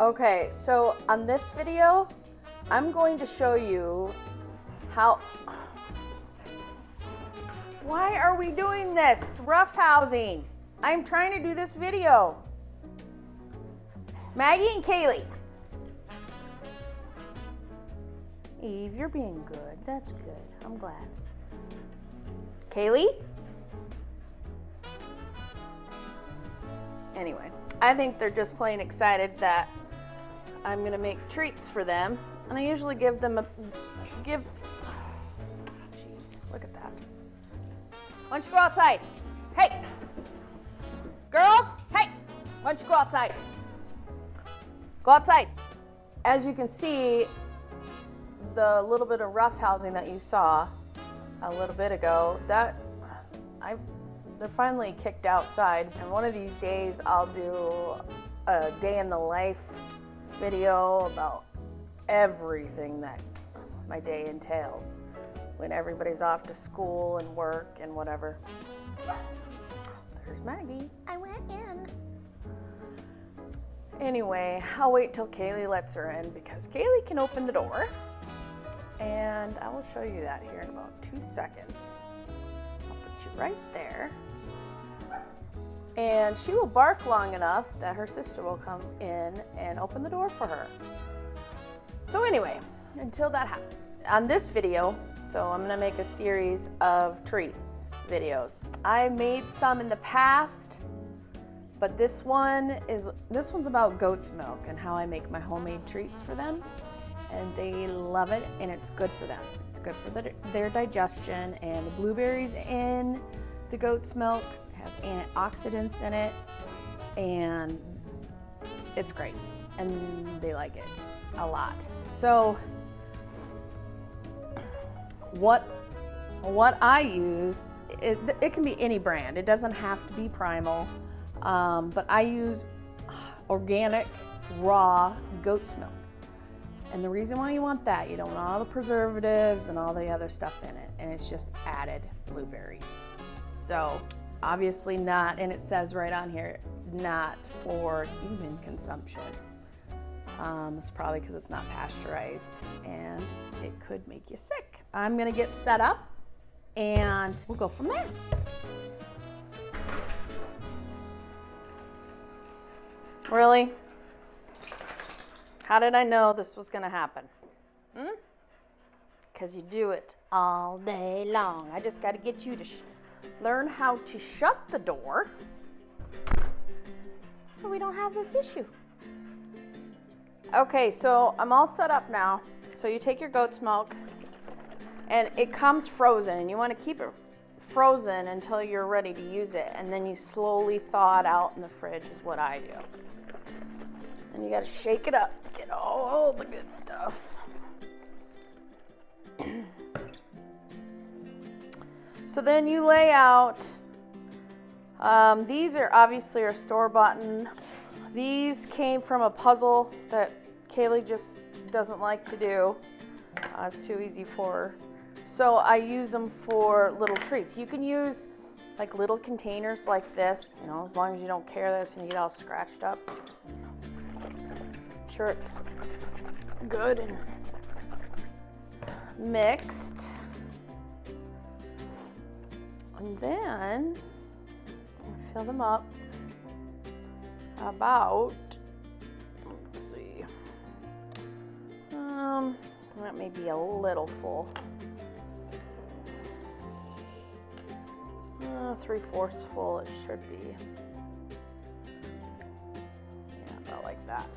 Okay, so on this video, I'm going to show you how... Why are we doing this? Roughhousing. I'm trying to do this video. Maggie and Kaylee. Eve, you're being good. That's good. I'm glad. Kaylee? Anyway, I think they're just plain excited that I'm gonna make treats for them. And I usually give them jeez, look at that. Why don't you go outside? Hey! Girls, hey! Why don't you go outside? Go outside. As you can see, the little bit of roughhousing that you saw a little bit ago, they're finally kicked outside. And one of these days I'll do a day in the life video about everything that my day entails when everybody's off to school and work and whatever. There's Maggie. I went in. Anyway, I'll wait till Kaylee lets her in because Kaylee can open the door. And I will show you that here in about 2 seconds. I'll put you right there. And she will bark long enough that her sister will come in and open the door for her. So anyway, until that happens, on this video, so I'm gonna make a series of treats videos. I made some in the past, but this one's about goat's milk and how I make my homemade treats for them. And they love it, and it's good for them. It's good for their digestion, and the blueberries in the goat's milk has antioxidants in it, and it's great, and they like it a lot. So what I use, it can be any brand. It doesn't have to be Primal, but I use organic raw goat's milk. And the reason why you want that, you don't want all the preservatives and all the other stuff in it, and it's just added blueberries. So obviously not, and it says right on here, not for human consumption. It's probably because it's not pasteurized and it could make you sick. I'm gonna get set up and we'll go from there. Really? How did I know this was gonna happen? Because you do it all day long. I just gotta get you to learn how to shut the door so we don't have this issue. Okay, so I'm all set up now. So you take your goat's milk, and it comes frozen, and you want to keep it frozen until you're ready to use it, and then you slowly thaw it out in the fridge is what I do. And you got to shake it up to get all the good stuff. So then you lay out, these are obviously our store-bought. These came from a puzzle that Kaylee just doesn't like to do. It's too easy for her. So I use them for little treats. You can use like little containers like this, you know, as long as you don't care that it's gonna get all scratched up. Sure it's good and mixed. And then fill them up about, let's see, that may be a little full. 3/4 full it should be. Yeah, about like that.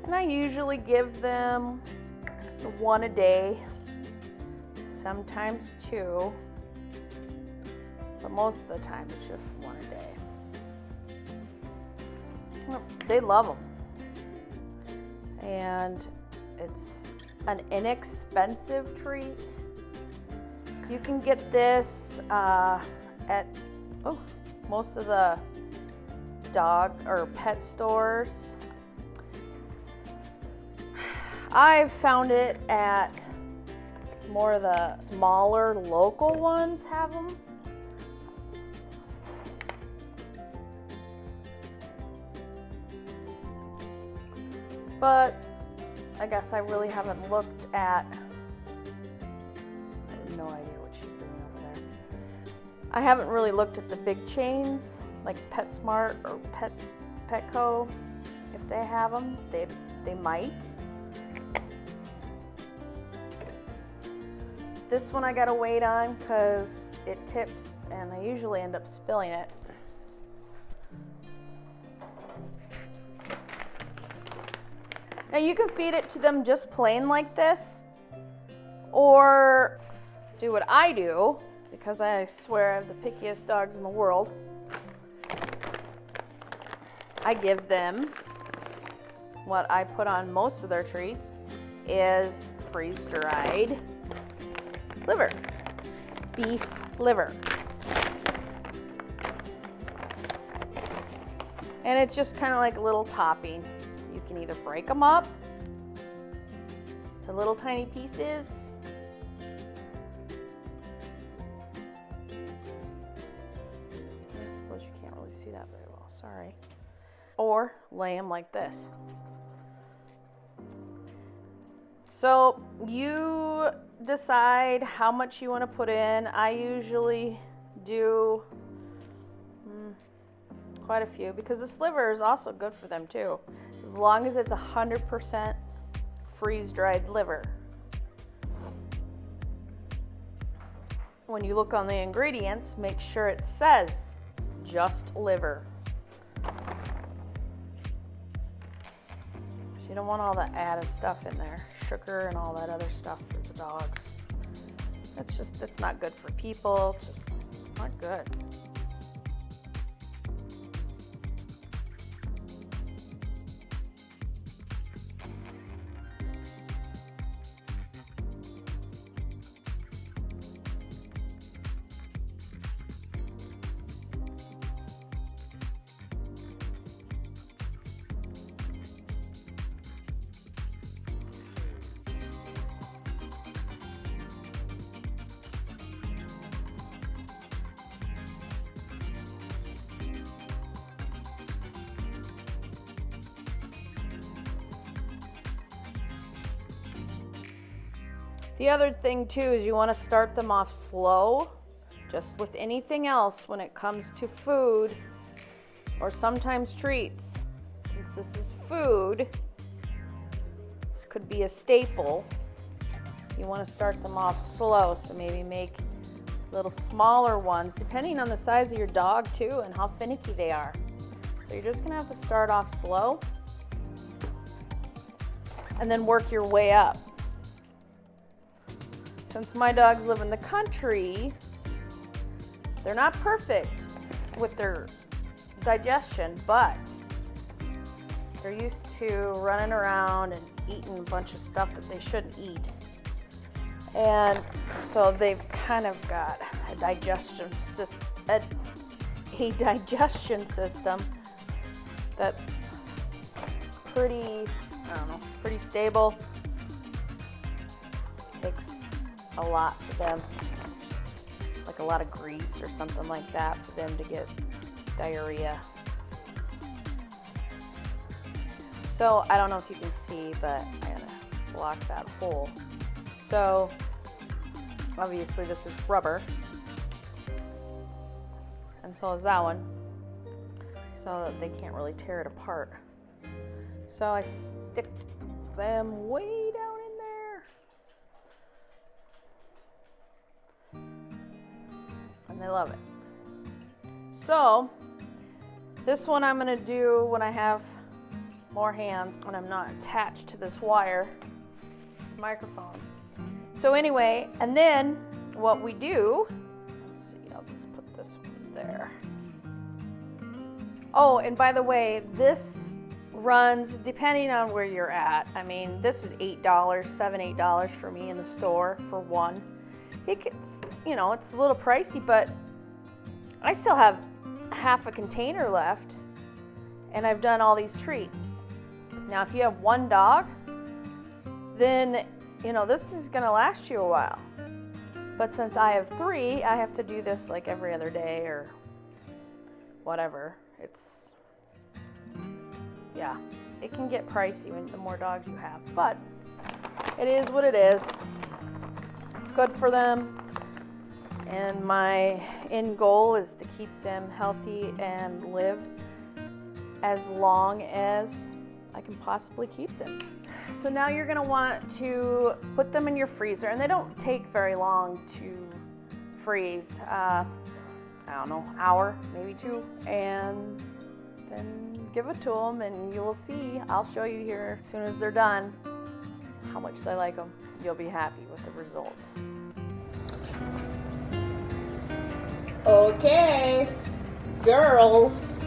And I usually give them 1 a day, sometimes 2. But most of the time it's just 1 a day. Well, they love them. And it's an inexpensive treat. You can get this at most of the dog or pet stores. I've found it at more of the smaller local ones have them. but I guess I really haven't looked at, I have no idea what she's doing over there. I haven't really looked at the big chains like PetSmart or Petco. If they have them, they might. This one I gotta wait on because it tips and I usually end up spilling it. Now you can feed it to them just plain like this, or do what I do, because I swear I have the pickiest dogs in the world. I give them what I put on most of their treats is freeze-dried liver, beef liver. And it's just kind of like a little topping. You can either break them up to little tiny pieces, I suppose you can't really see that very well, sorry, or lay them like this. So you decide how much you want to put in. I usually do quite a few because this liver is also good for them too, as long as it's 100% freeze-dried liver. When you look on the ingredients, make sure it says just liver. You don't want all that added stuff in there, sugar and all that other stuff for the dogs. It's not good for people, it's not good. The other thing too is you want to start them off slow, just with anything else when it comes to food or sometimes treats. Since this is food, this could be a staple. You want to start them off slow, so maybe make little smaller ones depending on the size of your dog too and how finicky they are. So you're just going to have to start off slow and then work your way up. Since my dogs live in the country, they're not perfect with their digestion, but they're used to running around and eating a bunch of stuff that they shouldn't eat. And so they've kind of got a digestion system that's pretty, pretty stable. Takes a lot for them, like a lot of grease or something like that for them to get diarrhea. So I don't know if you can see, but I gotta block that hole. So obviously this is rubber, and so is that one, so that they can't really tear it apart. So I stick them way down in there, and they love it. So this one I'm gonna do when I have more hands, when I'm not attached to this wire, this microphone. So anyway, and then what we do, let's see, I'll just put this one there. Oh, and by the way, this runs depending on where you're at. I mean, this is $8, $7, $8 for me in the store for one. It gets, it's a little pricey, but I still have half a container left, and I've done all these treats. Now, if you have one dog, then, this is gonna last you a while. But since I have 3, I have to do this like every other day or whatever. Yeah. it can get pricey when the more dogs you have, but it is what it is. It's good for them, and my end goal is to keep them healthy and live as long as I can possibly keep them. So now you're gonna want to put them in your freezer, and they don't take very long to freeze. I don't know, hour, maybe 2, and then give it to them, and you will see. I'll show you here as soon as they're done how much they like them. You'll be happy with the results. Okay, girls,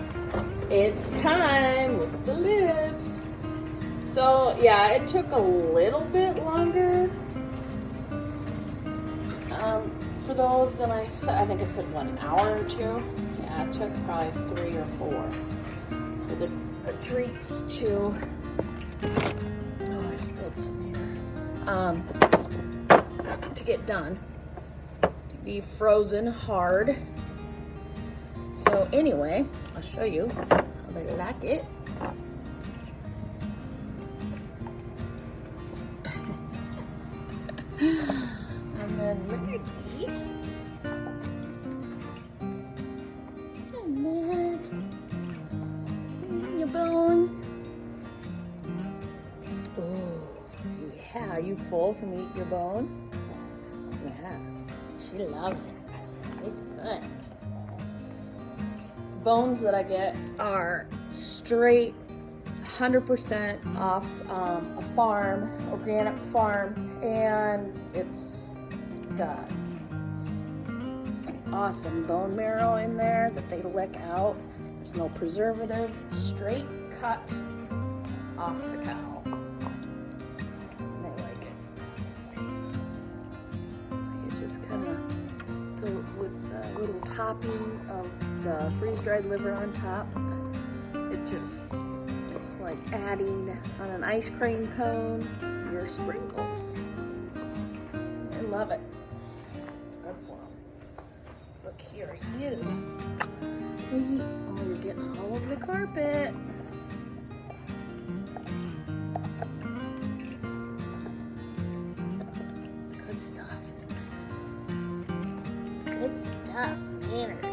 it's time with the lips. So yeah, it took a little bit longer for those than I said. I think I said, what, an hour or 2? Yeah, it took probably 3 or 4 for the treats to, oh, I spilled some here, to get done, to be frozen hard. So anyway, I'll show you how they like it. And then Maggie. And Mag. Eating your bone. Oh, yeah. Are you full from eating your bone? Yeah. She loves it. It's good. Bones that I get are straight 100% off a farm, organic farm, and it's got awesome bone marrow in there that they lick out. There's no preservative, straight cut off the cow. And they like it. You just kind of throw it with a little topping of the freeze-dried liver on top. It's like adding on an ice cream cone your sprinkles. I love it. It's good for them. Look here, you. Oh, you're getting all over the carpet. Good stuff, isn't it? Good stuff, Maynard.